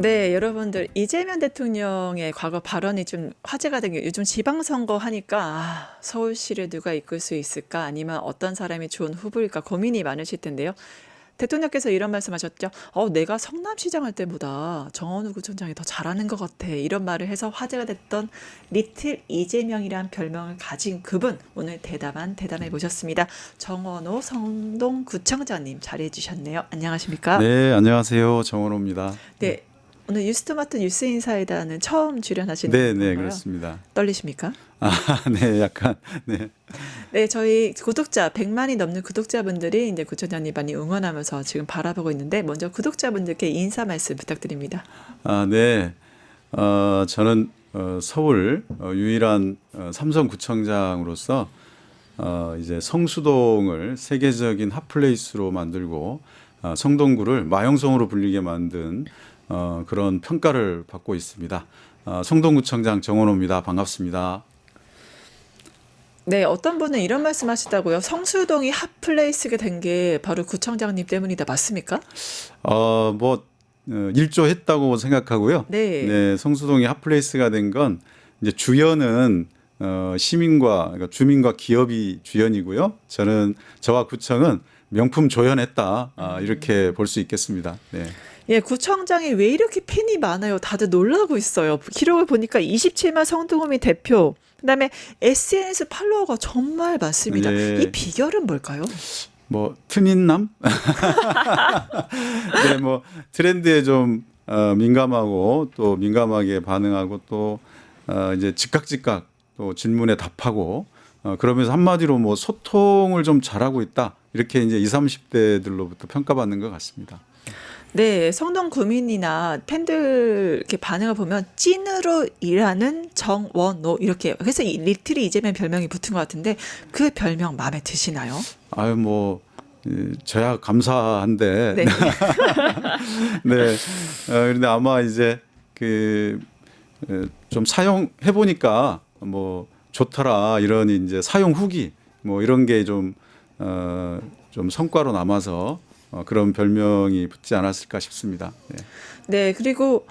네, 여러분들 이재명 대통령의 과거 발언이 좀 화제가 된 게 요즘 지방선거 하니까 서울시를 누가 이끌 수 있을까 아니면 어떤 사람이 좋은 후보일까 고민이 많으실 텐데요. 대통령께서 이런 말씀하셨죠. 내가 성남시장 할 때보다 정원호 구청장이 더 잘하는 것 같아. 이런 말을 해서 화제가 됐던 리틀 이재명이란 별명을 가진 그분 오늘 대담해 보셨습니다. 정원호 성동구청장님 자리해 주셨네요. 안녕하십니까? 네, 안녕하세요. 정원호입니다. 네. 오늘 뉴스토마토 뉴스인사이다는 처음 출연하시는 네, 건가요? 네, 그렇습니다. 떨리십니까? 네, 약간, 네. 네, 저희 구독자 100만이 넘는 구독자분들이 이제 구청장님 많이 응원하면서 지금 바라보고 있는데 먼저 구독자분들께 인사 말씀 부탁드립니다. 네. 저는 서울 유일한 삼성구청장으로서 이제 성수동을 세계적인 핫플레이스로 만들고 성동구를 마용성으로 불리게 만든 그런 평가를 받고 있습니다. 성동구청장 정원호입니다. 반갑습니다. 네, 어떤 분은 이런 말씀 하시다고요. 성수동이 핫플레이스가 된 게 바로 구청장님 때문이다. 맞습니까? 일조했다고 생각하고요. 네. 네, 성수동이 핫플레이스가 된 건 이제 주연은 시민과 그러니까 주민과 기업이 주연이고요. 저와 구청은 명품 조연했다 이렇게 볼 수 있겠습니다. 네. 예, 구청장이 왜 이렇게 팬이 많아요? 다들 놀라고 있어요. 기록을 보니까 27만 성동구민 대표, 그다음에 SNS 팔로워가 정말 많습니다. 네. 이 비결은 뭘까요? 트민남? 네, 트렌드에 좀 민감하고 또 민감하게 반응하고 또 이제 즉각 또 질문에 답하고 그러면서 한마디로 소통을 좀 잘하고 있다. 이렇게 이제 20, 30대들로부터 평가받는 것 같습니다. 네, 성동 구민이나 팬들 이렇게 반응을 보면 찐으로 일하는 정원호 이렇게 그래서 이 리틀이 이재명 별명이 붙은 것 같은데 그 별명 마음에 드시나요? 저야 감사한데. 네. 네. 그런데 아마 이제 좀 사용해 보니까 좋더라 이런 이제 사용 후기 이런 게 좀 성과로 남아서 그런 별명이 붙지 않았을까 싶습니다. 네. 네, 그리고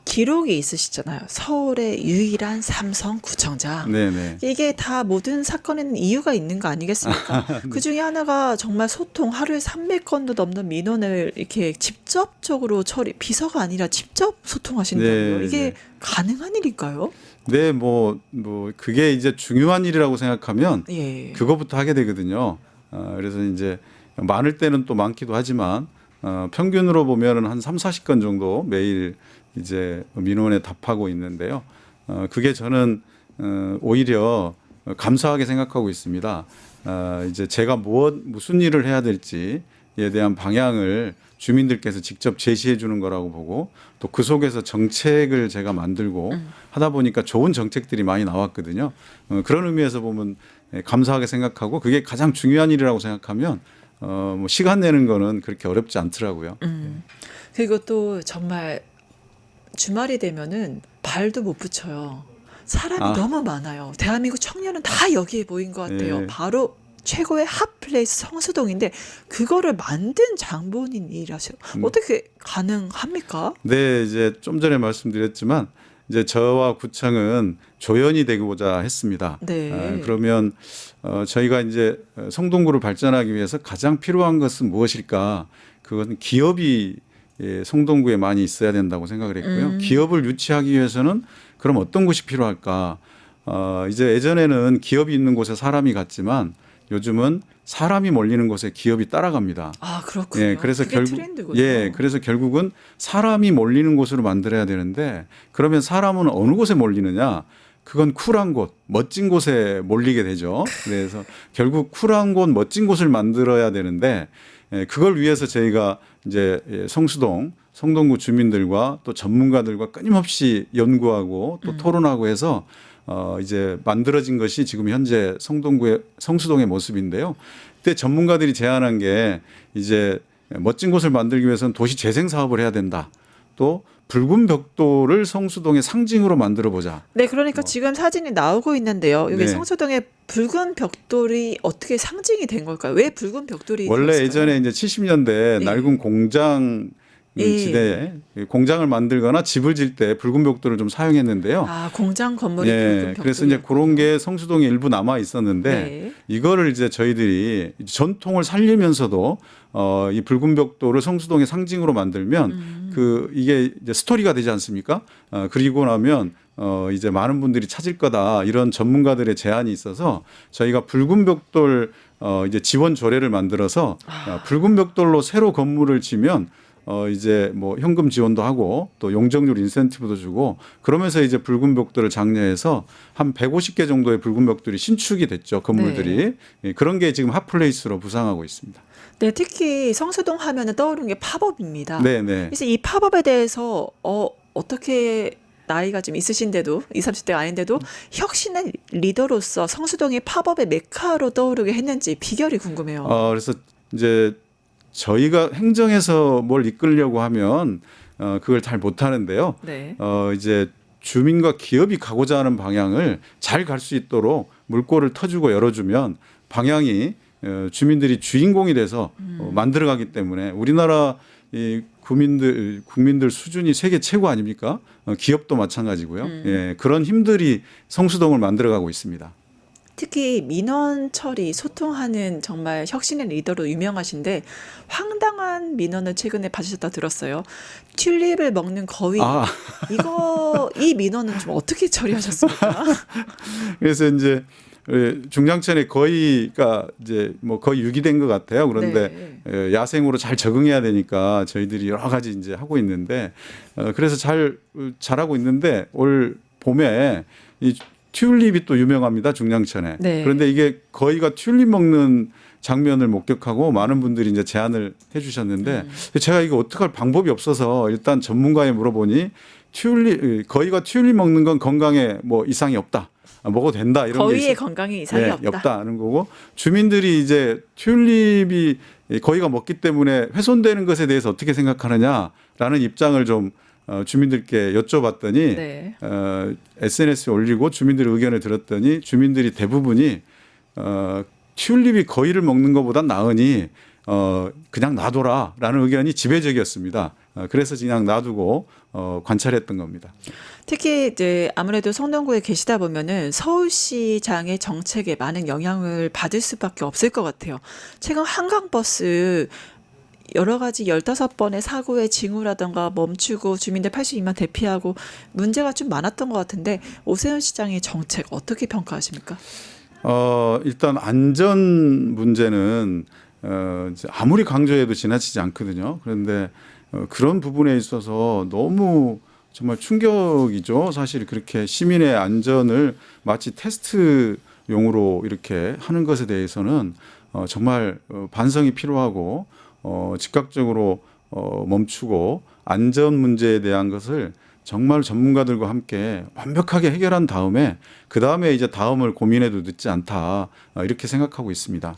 기록이 있으시잖아요. 서울의 유일한 삼성구청장. 네네. 이게 다 모든 사건에는 이유가 있는 거 아니겠습니까? 그 중에 하나가 정말 소통, 하루에 300건도 넘는 민원을 이렇게 직접적으로 비서가 아니라 직접 소통하신다고요. 네, 이게 네. 가능한 일일까요? 네, 그게 이제 중요한 일이라고 생각하면 예. 그거부터 하게 되거든요. 그래서 이제 많을 때는 또 많기도 하지만 평균으로 보면은 한 3, 40건 정도 매일 이제 민원에 답하고 있는데요. 그게 저는 오히려 감사하게 생각하고 있습니다. 이제 제가 무슨 일을 해야 될지에 대한 방향을 주민들께서 직접 제시해 주는 거라고 보고 또 그 속에서 정책을 제가 만들고 하다 보니까 좋은 정책들이 많이 나왔거든요. 그런 의미에서 보면 감사하게 생각하고 그게 가장 중요한 일이라고 생각하면 시간 내는 거는 그렇게 어렵지 않더라고요. 그리고 또 정말 주말이 되면은 발도 못 붙여요. 사람이 너무 많아요. 대한민국 청년은 다 여기에 모인 것 같아요. 네. 바로 최고의 핫플레이스 성수동인데 그거를 만든 장본인이라서 어떻게 가능합니까? 네, 이제 좀 전에 말씀드렸지만 이제 저와 구청은 조연이 되고자 했습니다. 네. 그러면 저희가 이제 성동구를 발전하기 위해서 가장 필요한 것은 무엇일까? 그것은 기업이 성동구에 많이 있어야 된다고 생각을 했고요. 기업을 유치하기 위해서는 그럼 어떤 곳이 필요할까? 이제 예전에는 기업이 있는 곳에 사람이 갔지만 요즘은 사람이 몰리는 곳에 기업이 따라갑니다. 그렇군요. 예, 그래서 그게 트렌드군요. 그래서 결국은 사람이 몰리는 곳으로 만들어야 되는데 그러면 사람은 어느 곳에 몰리느냐? 그건 쿨한 곳, 멋진 곳에 몰리게 되죠. 그래서 결국 쿨한 곳, 멋진 곳을 만들어야 되는데 그걸 위해서 저희가 이제 성동구 주민들과 또 전문가들과 끊임없이 연구하고 또 토론하고 해서 이제 만들어진 것이 지금 현재 성수동의 모습인데요. 그때 전문가들이 제안한 게 이제 멋진 곳을 만들기 위해서는 도시 재생 사업을 해야 된다. 또 붉은 벽돌을 성수동의 상징으로 만들어 보자. 네, 그러니까 지금 사진이 나오고 있는데요. 여기 네. 성수동의 붉은 벽돌이 어떻게 상징이 된 걸까요? 왜 붉은 벽돌이 원래 되었을까요? 예전에 이제 70년대 네. 낡은 공장을 예. 지대에 공장을 만들거나 집을 질 때 붉은 벽돌을 좀 사용했는데요. 아, 공장 건물이 예, 붉은 그래서 이제 그런 벽돌이었군요. 게 성수동에 일부 남아 있었는데 네. 이거를 이제 저희들이 전통을 살리면서도 이 붉은 벽돌을 성수동의 상징으로 만들면 그 이게 이제 스토리가 되지 않습니까? 그리고 나면 이제 많은 분들이 찾을 거다 이런 전문가들의 제안이 있어서 저희가 붉은 벽돌 이제 지원 조례를 만들어서 붉은 벽돌로 새로 건물을 지면 이제 뭐 현금 지원도 하고 또 용적률 인센티브도 주고 그러면서 이제 붉은 벽돌을 장려해서 한 150개 정도의 붉은 벽돌이 신축이 됐죠. 건물들이. 예, 그런 게 지금 핫플레이스로 부상하고 있습니다. 네, 특히 성수동 하면은 떠오르는 게 팝업입니다. 네, 네. 그래서 이 팝업에 대해서 어떻게 나이가 좀 있으신데도 20, 30대가 아닌데도 혁신의 리더로서 성수동이 팝업의 메카로 떠오르게 했는지 비결이 궁금해요. 그래서 이제 저희가 행정에서 뭘 이끌려고 하면 그걸 잘 못하는데요. 네. 이제 주민과 기업이 가고자 하는 방향을 잘 갈 수 있도록 물꼬를 터주고 열어주면 방향이 주민들이 주인공이 돼서 만들어가기 때문에 우리나라 이 국민들 수준이 세계 최고 아닙니까? 기업도 마찬가지고요. 예, 그런 힘들이 성수동을 만들어가고 있습니다. 특히 민원 처리, 소통하는 정말 혁신의 리더로 유명하신데 황당한 민원을 최근에 받으셨다 들었어요. 튤립을 먹는 거위. 이 민원은 좀 어떻게 처리하셨습니까? 그래서 이제 중장천에 거의가 이제 뭐 거의 유기된 것 같아요. 그런데 야생으로 잘 적응해야 되니까 저희들이 여러 가지 이제 하고 있는데 그래서 잘하고 있는데 올 봄에 이 튤립이 또 유명합니다. 중장천에. 네. 그런데 이게 거의가 튤립 먹는 장면을 목격하고 많은 분들이 이제 제안을 해 주셨는데 제가 이거 어떻게 할 방법이 없어서 일단 전문가에 물어보니 거의가 튤립 먹는 건 건강에 뭐 이상이 없다. 먹어도 된다. 이런 게 거위의 있어. 건강에 이상이 네, 없다. 없다는 거고 주민들이 이제 튤립이 거의가 먹기 때문에 훼손되는 것에 대해서 어떻게 생각하느냐라는 입장을 좀 주민들께 여쭤봤더니 네. SNS에 올리고 주민들의 의견을 들었더니 주민들이 대부분이 튤립이 거위를 먹는 것보단 나으니 그냥 놔둬라라는 의견이 지배적이었습니다. 그래서 그냥 놔두고 관찰했던 겁니다. 특히 이제 아무래도 성동구에 계시다 보면은 서울시장의 정책에 많은 영향을 받을 수밖에 없을 것 같아요. 최근 한강버스 여러 가지 15번의 사고의 징후라던가 멈추고 주민들 82만 대피하고 문제가 좀 많았던 것 같은데 오세훈 시장의 정책 어떻게 평가하십니까? 일단 안전 문제는 아무리 강조해도 지나치지 않거든요. 그런데 그런 부분에 있어서 너무 정말 충격이죠. 사실 그렇게 시민의 안전을 마치 테스트용으로 이렇게 하는 것에 대해서는 정말 반성이 필요하고 즉각적으로 멈추고 안전 문제에 대한 것을 정말 전문가들과 함께 완벽하게 해결한 다음에 그 다음에 이제 다음을 고민해도 늦지 않다 이렇게 생각하고 있습니다.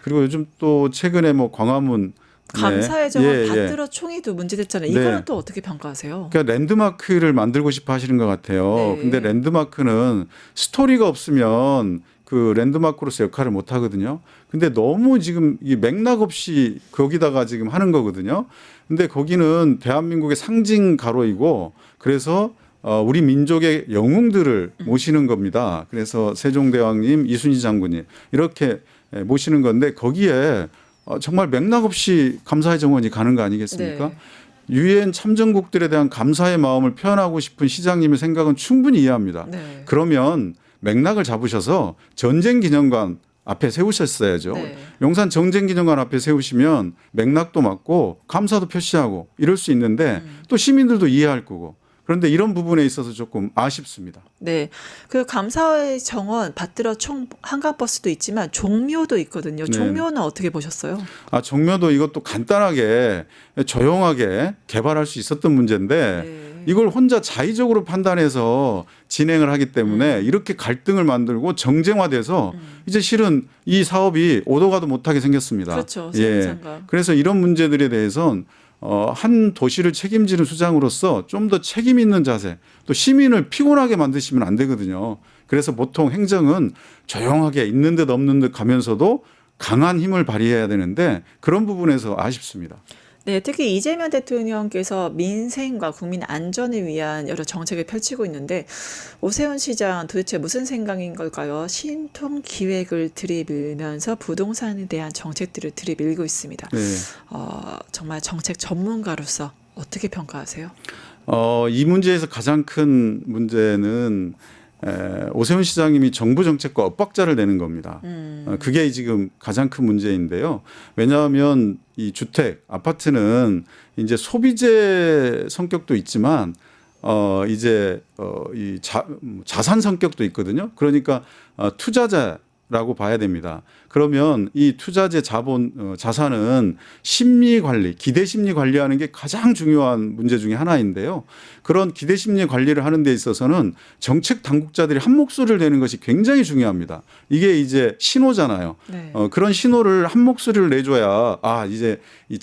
그리고 요즘 또 최근에 뭐 광화문 감사의 정원 받들어 총이도 문제됐잖아요. 이거는 네. 또 어떻게 평가하세요? 그러니까 랜드마크를 만들고 싶어 하시는 것 같아요. 네. 근데 랜드마크는 스토리가 없으면 그 랜드마크로서 역할을 못 하거든요. 근데 너무 지금 이 맥락 없이 거기다가 지금 하는 거거든요. 근데 거기는 대한민국의 상징 가로이고 그래서 우리 민족의 영웅들을 모시는 겁니다. 그래서 세종대왕님, 이순신 장군님 이렇게 모시는 건데 거기에 정말 맥락 없이 감사의 정원이 가는 거 아니겠습니까? 네. 유엔 참전국들에 대한 감사의 마음을 표현하고 싶은 시장님의 생각은 충분히 이해합니다. 네. 그러면 맥락을 잡으셔서 전쟁기념관 앞에 세우셨어야죠. 네. 용산 전쟁기념관 앞에 세우시면 맥락도 맞고 감사도 표시하고 이럴 수 있는데 또 시민들도 이해할 거고 그런데 이런 부분에 있어서 조금 아쉽습니다. 네. 그 감사의 정원 받들어 총 한강버스도 있지만 종묘도 있거든요. 종묘는 어떻게 보셨어요? 종묘도 이것도 간단하게 조용하게 개발할 수 있었던 문제인데 네. 이걸 혼자 자의적으로 판단해서 진행을 하기 때문에 이렇게 갈등을 만들고 정쟁화돼서 이제 실은 이 사업이 오도 가도 못하게 생겼습니다. 그렇죠. 예. 세운상가. 그래서 이런 문제들에 대해서는 한 도시를 책임지는 수장으로서 좀 더 책임 있는 자세, 또 시민을 피곤하게 만드시면 안 되거든요. 그래서 보통 행정은 조용하게 있는 듯 없는 듯 가면서도 강한 힘을 발휘해야 되는데 그런 부분에서 아쉽습니다. 네, 특히 이재명 대통령께서 민생과 국민 안전을 위한 여러 정책을 펼치고 있는데 오세훈 시장 도대체 무슨 생각인 걸까요? 신통 기획을 들이밀면서 부동산에 대한 정책들을 들이밀고 있습니다. 네. 정말 정책 전문가로서 어떻게 평가하세요? 이 문제에서 가장 큰 문제는 오세훈 시장님이 정부 정책과 엇박자를 내는 겁니다. 그게 지금 가장 큰 문제인데요. 왜냐하면 이 주택, 아파트는 이제 소비재 성격도 있지만 이제 이 자산 성격도 있거든요. 그러니까 투자자라고 봐야 됩니다. 그러면 이 투자재 자본 자산은 심리 관리, 기대 심리 관리하는 게 가장 중요한 문제 중에 하나인데요. 그런 기대 심리 관리를 하는 데 있어서는 정책 당국자들이 한 목소리를 내는 것이 굉장히 중요합니다. 이게 이제 신호잖아요. 네. 그런 신호를 한 목소리를 내줘야 이제 이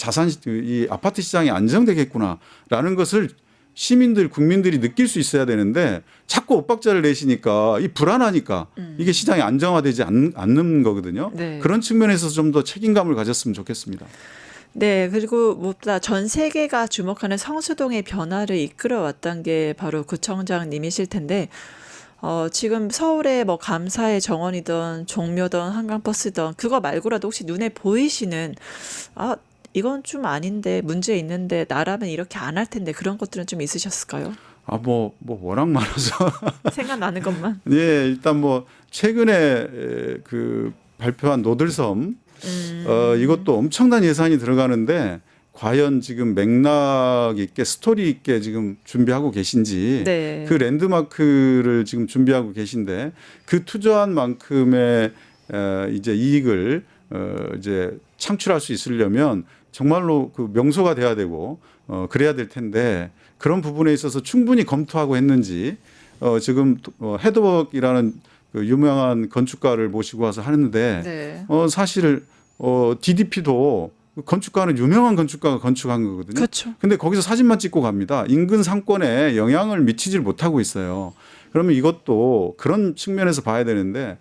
이 아파트 시장이 안정되겠구나라는 것을 시민들, 국민들이 느낄 수 있어야 되는데 자꾸 엇박자를 내시니까 이 불안하니까 이게 시장이 안정화되지 않는 거거든요. 네. 그런 측면에서 좀 더 책임감을 가졌으면 좋겠습니다. 네, 그리고 무엇보다 전 세계가 주목하는 성수동의 변화를 이끌어왔던 게 바로 구청장님이실 텐데, 지금 서울에 뭐 감사의 정원이든 종묘든 한강버스든 그거 말고라도 혹시 눈에 보이시는, 이건 좀 아닌데, 문제 있는데, 나라면 이렇게 안 할 텐데, 그런 것들은 좀 있으셨을까요? 뭐 워낙 많아서. 생각나는 것만. 예, 일단 뭐 최근에 그 발표한 노들섬 이것도 엄청난 예산이 들어가는데 과연 지금 맥락 있게 스토리 있게 지금 준비하고 계신지 네. 그 랜드마크를 지금 준비하고 계신데 그 투자한 만큼의 이제 이익을 이제 창출할 수 있으려면 정말로 그 명소가 돼야 되고 그래야 될 텐데 그런 부분에 있어서 충분히 검토하고 했는지 지금 헤드웍이라는 그 유명한 건축가를 모시고 와서 하는데 네. 사실 DDP도 건축가는 유명한 건축가가 건축한 거거든요. 그렇죠. 근데 거기서 사진만 찍고 갑니다. 인근 상권에 영향을 미치질 못하고 있어요. 그러면 이것도 그런 측면에서 봐야 되는데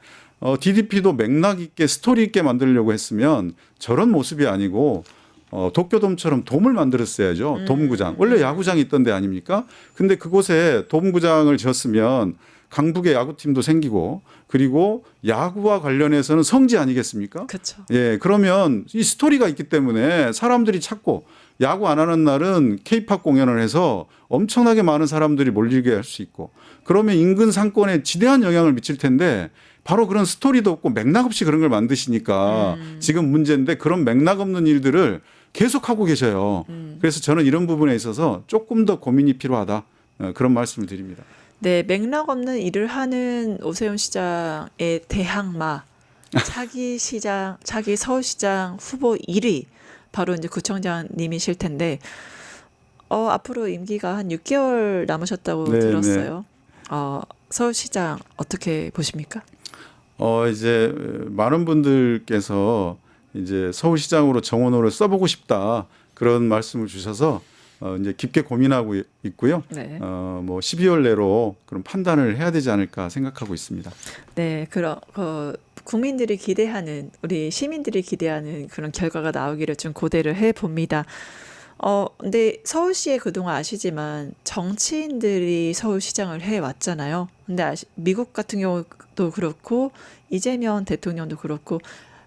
DDP도 맥락 있게 스토리 있게 만들려고 했으면 저런 모습이 아니고 도쿄돔처럼 돔을 만들었어야죠. 돔구장. 원래 야구장이 있던 데 아닙니까? 근데 그곳에 돔구장을 지었으면 강북에 야구팀도 생기고 그리고 야구와 관련해서는 성지 아니겠습니까? 그렇죠. 예, 그러면 이 스토리가 있기 때문에 사람들이 찾고 야구 안 하는 날은 K-팝 공연을 해서 엄청나게 많은 사람들이 몰리게 할 수 있고 그러면 인근 상권에 지대한 영향을 미칠 텐데 바로 그런 스토리도 없고 맥락 없이 그런 걸 만드시니까 지금 문제인데 그런 맥락 없는 일들을 계속하고 계셔요. 그래서 저는 이런 부분에 있어서 조금 더 고민이 필요하다. 그런 말씀을 드립니다. 네, 맥락 없는 일을 하는 오세훈 시장의 대항마, 차기 서울시장 후보 1위, 바로 이제 구청장님이실 텐데, 앞으로 임기가 한 6개월 남으셨다고 네, 들었어요. 서울시장 어떻게 보십니까? 이제 많은 분들께서 이제 서울시장으로 정원호를 써보고 싶다 그런 말씀을 주셔서 이제 깊게 고민하고 있고요. 네. 뭐 12월 내로 그런 판단을 해야 되지 않을까 생각하고 있습니다. 네, 국민들이 기대하는, 우리 시민들이 기대하는 그런 결과가 나오기를 좀 고대를 해 봅니다. 근데 서울시에 그동안 아시지만 정치인들이 서울시장을 해 왔잖아요. 근데 미국 같은 경우도 그렇고 이재명 대통령도 그렇고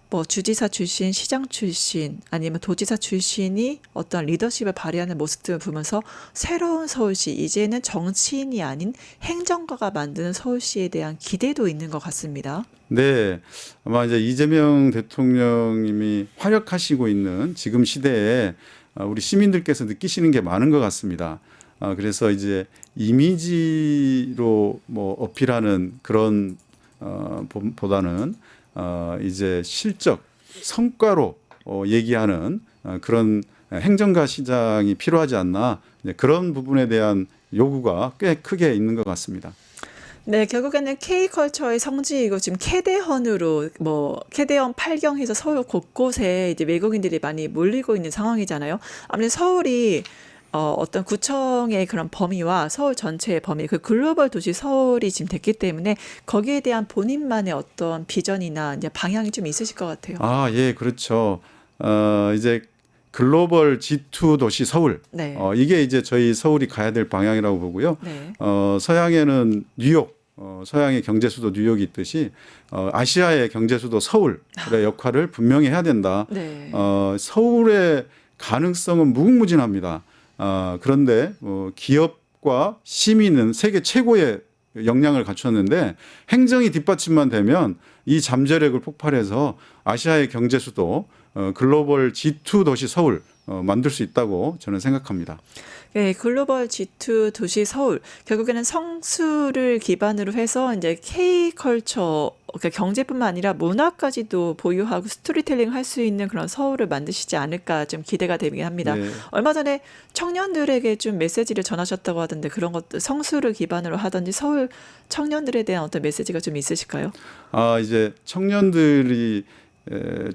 뭐 주지사 출신, 시장 출신 아니면 도지사 출신이 어떤 리더십을 발휘하는 모습들을 보면서 새로운 서울시, 이제는 정치인이 아닌 행정가가 만드는 서울시에 대한 기대도 있는 것 같습니다. 네, 아마 이제 이재명 대통령님이 활약하시고 있는 지금 시대에 우리 시민들께서 느끼시는 게 많은 것 같습니다. 그래서 이제 이미지로 뭐 어필하는 그런 보다는 이제 실적, 성과로 얘기하는 그런 행정가 시장이 필요하지 않나 그런 부분에 대한 요구가 꽤 크게 있는 것 같습니다. 네, 결국에는 K컬처의 성지이고 지금 캐대헌으로 캐대헌 8경해서 서울 곳곳에 이제 외국인들이 많이 몰리고 있는 상황이잖아요. 아무래도 서울이 어떤 구청의 그런 범위와 서울 전체의 범위, 그 글로벌 도시 서울이 지금 됐기 때문에 거기에 대한 본인만의 어떤 비전이나 이제 방향이 좀 있으실 것 같아요. 예, 그렇죠. 이제 글로벌 G2 도시 서울. 네. 이게 이제 저희 서울이 가야 될 방향이라고 보고요. 네. 서양에는 뉴욕, 서양의 경제 수도 뉴욕이 있듯이 아시아의 경제 수도 서울의 역할을 분명히 해야 된다. 네. 서울의 가능성은 무궁무진합니다. 그런데 기업과 시민은 세계 최고의 역량을 갖췄는데 행정이 뒷받침만 되면 이 잠재력을 폭발해서 아시아의 경제 수도 글로벌 G2 도시 서울 만들 수 있다고 저는 생각합니다. 네, 글로벌 G2 도시 서울 결국에는 성수를 기반으로 해서 이제 K컬처 그러니까 경제뿐만 아니라 문화까지도 보유하고 스토리텔링 할 수 있는 그런 서울을 만드시지 않을까 좀 기대가 되긴 합니다. 네. 얼마 전에 청년들에게 좀 메시지를 전하셨다고 하던데 그런 것들 성수를 기반으로 하든지 서울 청년들에 대한 어떤 메시지가 좀 있으실까요? 이제 청년들이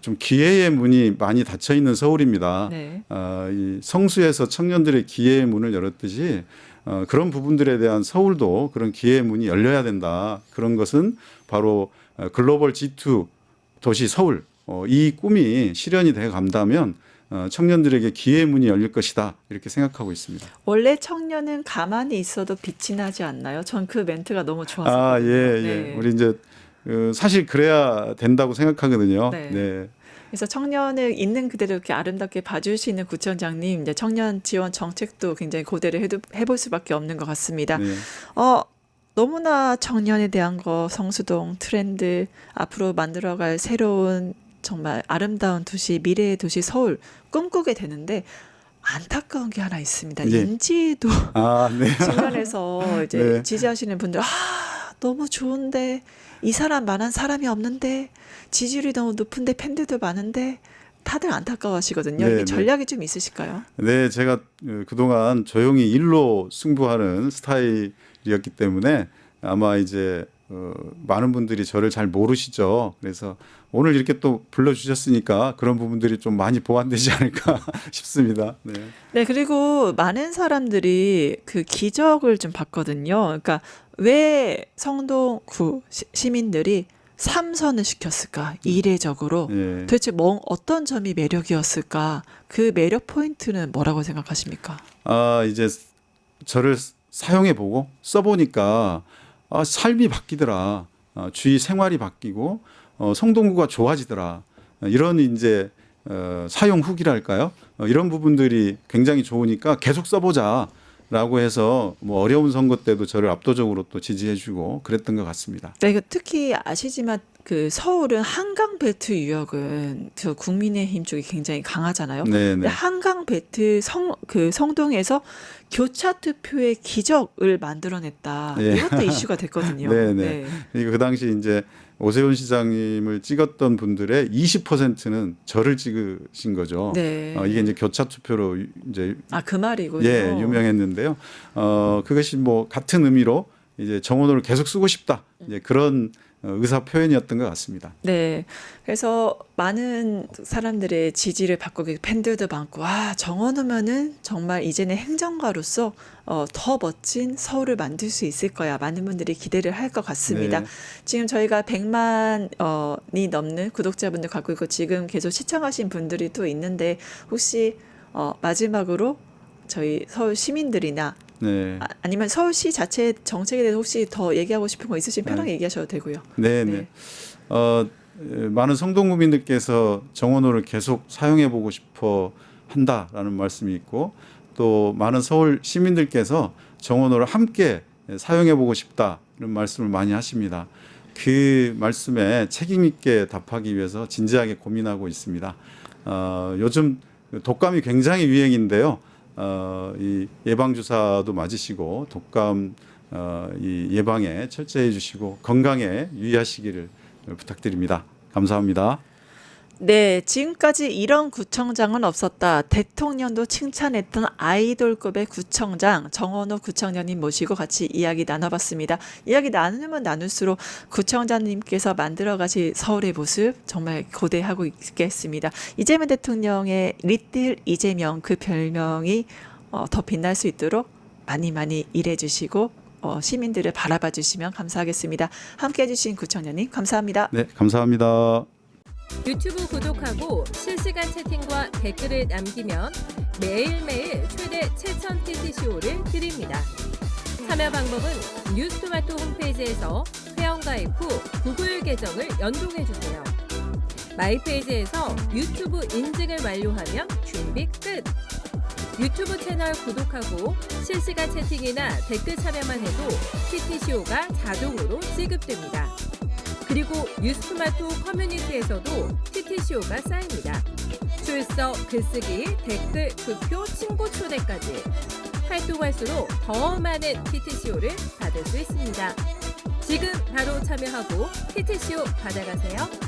좀 기회의 문이 많이 닫혀 있는 서울입니다. 네. 이 성수에서 청년들의 기회의 문을 열었듯이 그런 부분들에 대한 서울도 그런 기회의 문이 열려야 된다. 그런 것은 바로 글로벌 G2 도시 서울 이 꿈이 실현이 돼 간다면 청년들에게 기회의 문이 열릴 것이다. 이렇게 생각하고 있습니다. 원래 청년은 가만히 있어도 빛이 나지 않나요? 전 그 멘트가 너무 좋았어요. 예. 네. 우리 이제 사실 그래야 된다고 생각하거든요. 네. 네. 그래서 청년을 있는 그대로 이렇게 아름답게 봐주시는 구청장님, 이제 청년 지원 정책도 굉장히 고대를 해볼 수밖에 없는 것 같습니다. 네. 너무나 청년에 대한 거, 성수동 트렌드, 앞으로 만들어갈 새로운 정말 아름다운 도시, 미래의 도시 서울 꿈꾸게 되는데 안타까운 게 하나 있습니다. 예. 인지도 네. 측면에서 이제 네. 지지하시는 분들, 너무 좋은데 이 사람 만한 사람이 없는데 지지율이 너무 높은데 팬들도 많은데 다들 안타까워하시거든요. 네, 이 네. 전략이 좀 있으실까요? 네, 제가 그동안 조용히 일로 승부하는 스타일이었기 때문에 아마 이제 많은 분들이 저를 잘 모르시죠. 그래서 오늘 이렇게 또 불러주셨으니까 그런 부분들이 좀 많이 보완되지 않을까 싶습니다. 네. 네, 그리고 많은 사람들이 그 기적을 좀 봤거든요. 그러니까 왜 성동구 시민들이 3선을 시켰을까? 이례적으로. 예. 도대체 어떤 점이 매력이었을까? 그 매력 포인트는 뭐라고 생각하십니까? 이제 저를 사용해 보고 써보니까 삶이 바뀌더라. 주위 생활이 바뀌고 성동구가 좋아지더라. 이런 이제 사용 후기랄까요? 이런 부분들이 굉장히 좋으니까 계속 써보자라고 해서 뭐 어려운 선거 때도 저를 압도적으로 또 지지해주고 그랬던 것 같습니다. 네, 특히 아시지만 그 서울은 한강 벨트 유역은 저 국민의힘 쪽이 굉장히 강하잖아요. 네, 근데 네. 한강 벨트 그 성동에서 교차 투표의 기적을 만들어냈다. 예. 이것도 이슈가 됐거든요. 네, 네. 그리고 그 당시 이제 오세훈 시장님을 찍었던 분들의 20%는 저를 찍으신 거죠. 네. 이게 이제 교차 투표로 이제 그 말이군요. 유명했는데요. 그것이 뭐 같은 의미로 이제 정원호를 계속 쓰고 싶다. 이제 그런 의사 표현이었던 것 같습니다. 네. 그래서 많은 사람들의 지지를 받고 팬들도 많고 정원우면은 정말 이제는 행정가로서 더 멋진 서울을 만들 수 있을 거야. 많은 분들이 기대를 할 것 같습니다. 네. 지금 저희가 100만이 넘는 구독자분들 갖고 있고 지금 계속 시청하신 분들이 또 있는데 혹시 마지막으로 저희 서울 시민들이나 네. 아니면 서울시 자체 정책에 대해서 혹시 더 얘기하고 싶은 거 있으시면 편하게 얘기하셔도 되고요. 네, 네. 많은 성동구민들께서 정원호를 계속 사용해 보고 싶어 한다라는 말씀이 있고 또 많은 서울 시민들께서 정원호를 함께 사용해 보고 싶다는 말씀을 많이 하십니다. 그 말씀에 책임 있게 답하기 위해서 진지하게 고민하고 있습니다. 요즘 독감이 굉장히 유행인데요. 이 예방 주사도 맞으시고 독감 이 예방에 철저해 주시고 건강에 유의하시기를 부탁드립니다. 감사합니다. 네, 지금까지 이런 구청장은 없었다. 대통령도 칭찬했던 아이돌급의 구청장 정원호 구청장님 모시고 같이 이야기 나눠봤습니다. 이야기 나누면 나눌수록 구청장님께서 만들어가실 서울의 모습 정말 고대하고 있겠습니다. 이재명 대통령의 리틀 이재명 그 별명이 더 빛날 수 있도록 많이 일해주시고 시민들을 바라봐 주시면 감사하겠습니다. 함께해 주신 구청장님 감사합니다. 네, 감사합니다. 유튜브 구독하고 실시간 채팅과 댓글을 남기면 매일매일 최대 7,000 TTCO를 드립니다. 참여 방법은 뉴스토마토 홈페이지에서 회원가입 후 구글 계정을 연동해주세요. 마이페이지에서 유튜브 인증을 완료하면 준비 끝! 유튜브 채널 구독하고 실시간 채팅이나 댓글 참여만 해도 TTCO가 자동으로 지급됩니다. 그리고 뉴스토마토 커뮤니티에서도 TTCO가 쌓입니다. 출석, 글쓰기, 댓글, 투표, 친구 초대까지 활동할수록 더 많은 TTCO를 받을 수 있습니다. 지금 바로 참여하고 TTCO 받아가세요.